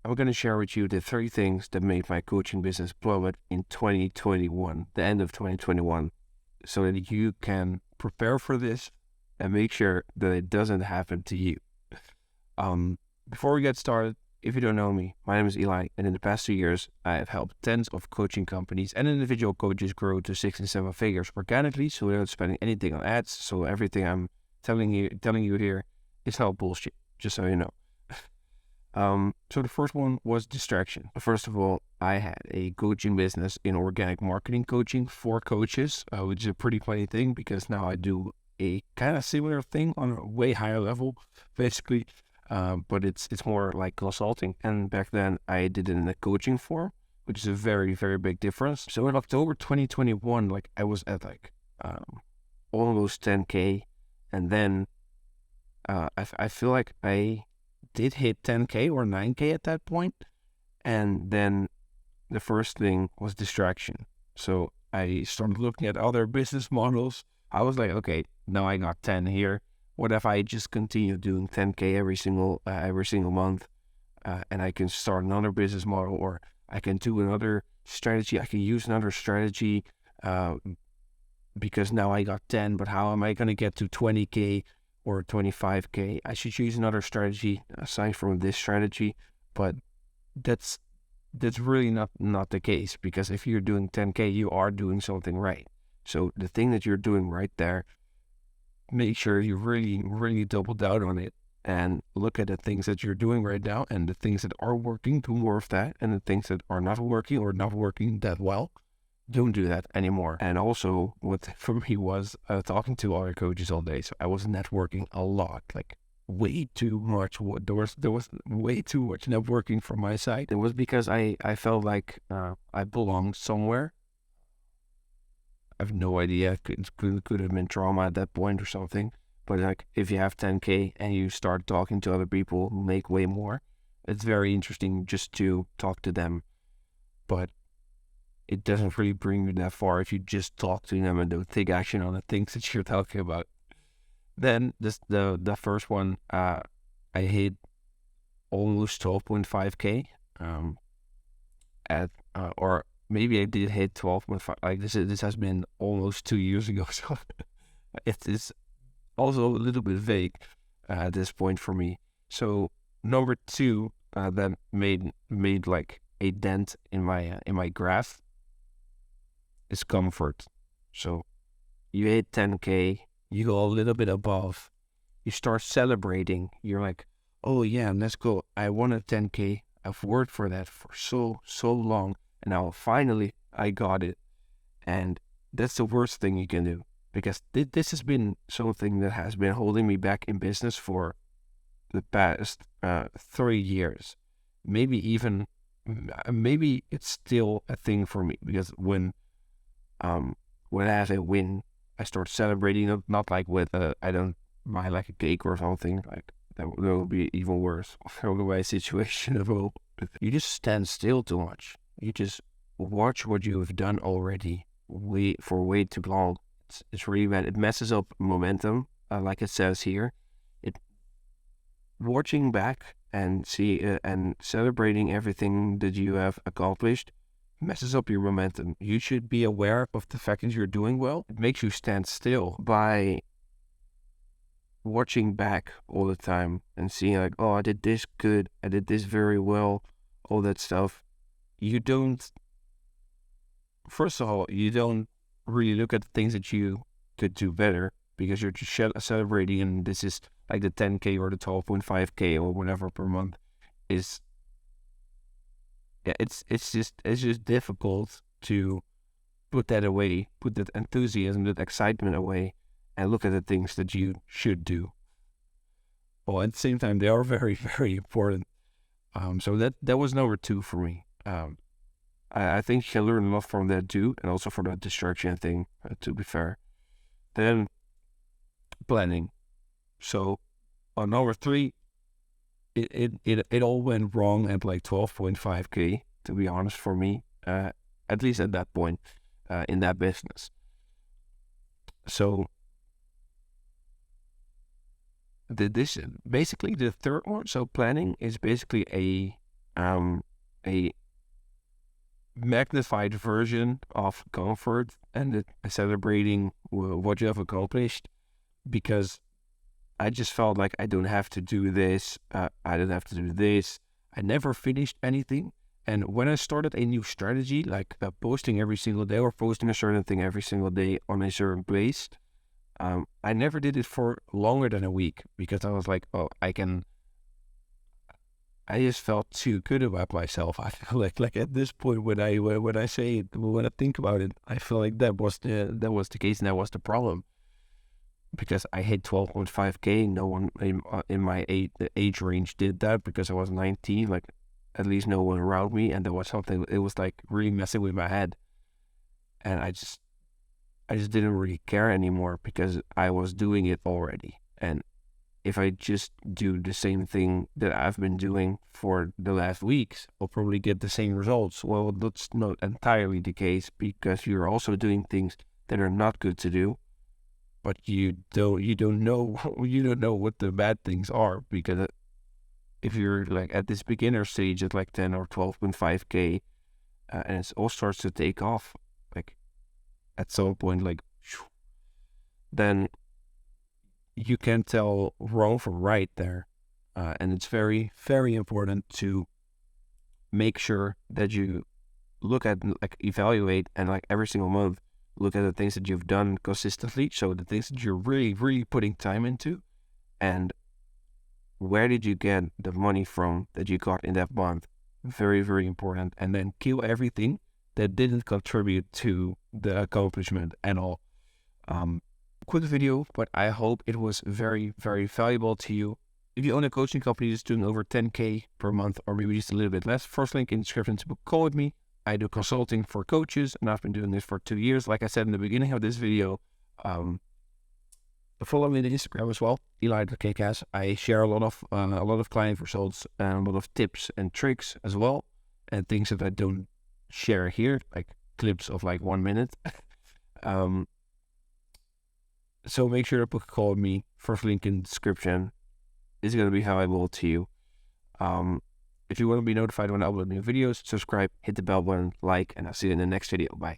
I'm going to share with you the 3 things that made my coaching business plummet in 2021, the end of 2021, so that you can prepare for this and make sure that it doesn't happen to you. Before we get started, if you don't know me, my name is Eli, and in the past 2 years, I have helped tens of coaching companies and individual coaches grow to 6 and 7 figures organically, so without spending anything on ads. So everything I'm telling you here is all bullshit, just so you know. So the first one was distraction. First of all, I had a coaching business in organic marketing coaching for coaches, which is a pretty funny thing because now I do a kind of similar thing on a way higher level, basically. But it's more like consulting. And back then I did it in a coaching form, which is a very, very big difference. So in October 2021, like I was at almost 10K. And then I feel like I did hit 10K or 9K at that point. And then the first thing was distraction. So I started looking at other business models. I was like, okay, now I got 10 here. What if I just continue doing 10K every single month, and I can start another business model, or I can do another strategy. I can use another strategy because now I got 10. But how am I going to get to 20K or 25K? I should use another strategy aside from this strategy. But that's really not the case, because if you're doing 10K, you are doing something right. So the thing that you're doing right there, make sure you really, really double down on it and look at the things that you're doing right now and the things that are working, do more of that. And the things that are not working or not working that well, don't do that anymore. And also, what for me was talking to other coaches all day. So I was networking a lot, like way too much. There was way too much networking from my side. It was because I felt like I belonged somewhere. I have no idea. Could have been trauma at that point or something. But like, if you have 10K and you start talking to other people who make way more, it's very interesting just to talk to them. But it doesn't really bring you that far if you just talk to them and don't take action on the things that you're talking about. Then the first one, I hit almost 12.5K or maybe I did hit 12.5. Like this has been almost 2 years ago, so it's also a little bit vague at this point for me. So number 2 that made like a dent in my graph is comfort. So you hit 10K, you go a little bit above, you start celebrating. You're like, oh yeah, let's go. I wanted 10K. I've worked for that for so long. And now finally I got it. And that's the worst thing you can do, because this has been something that has been holding me back in business for the past 3 years. Maybe it's still a thing for me, because when I have a win, I start celebrating, not like with I don't buy like a cake or something, like that would be even worse. Otherwise situation of all. You just stand still too much. You just watch what you have done already for way too long. It's really bad. It messes up momentum, like it says here. Watching back and and celebrating everything that you have accomplished messes up your momentum. You should be aware of the fact that you're doing well. It makes you stand still by watching back all the time and seeing like, oh, I did this good, I did this very well, all that stuff. First of all, you don't really look at the things that you could do better, because you're just celebrating, and this is like the 10K or the 12.5K or whatever per month is. Yeah, it's just difficult to put that away, put that enthusiasm, that excitement away, and look at the things that you should do. Well, at the same time, they are very, very important. So that was number 2 for me. I think you can learn a lot from that too, and also for that distraction thing, to be fair. Then planning. So on number 3, it all went wrong at like 12.5K, to be honest, for me, at least at that point in that business. So this basically the third one. So planning is basically a magnified version of comfort and celebrating what you have accomplished, because I just felt like I don't have to do this. I don't have to do this. I never finished anything. And when I started a new strategy, like posting every single day or posting a certain thing every single day on a certain place, I never did it for longer than a week, because I was like, oh, I just felt too good about myself. I feel like at this point, when I say it, when I think about it, I feel like that was the case, and that was the problem, because I hit 12.5K. No one in my age range did that, because I was 19. Like, at least no one around me, and there was something. It was like really messing with my head, and I just didn't really care anymore, because I was doing it already. And if I just do the same thing that I've been doing for the last weeks, I'll probably get the same results. Well, that's not entirely the case, because you're also doing things that are not good to do, but you don't know what the bad things are, because if you're like at this beginner stage at like 10 or 12.5K, and it all starts to take off, like at some point, like, then you can tell wrong from right there. And it's very, very important to make sure that you look at, like, evaluate, and like every single month, look at the things that you've done consistently. So the things that you're really, really putting time into, and where did you get the money from that you got in that month? Very, very important. And then kill everything that didn't contribute to the accomplishment at all. Quick video, but I hope it was very, very valuable to you. If you own a coaching company that's doing over 10K per month, or maybe just a little bit less, first link in the description to book a call with me. I do consulting for coaches, and I've been doing this for 2 years. Like I said in the beginning of this video, follow me on Instagram as well, Eli.kcast. I share a lot of client results and a lot of tips and tricks as well, and things that I don't share here, like clips of like 1 minute. So make sure to book a call with me. First link in the description is going to be valuable to you. If you want to be notified when I upload new videos, subscribe, hit the bell button, like, and I'll see you in the next video. Bye.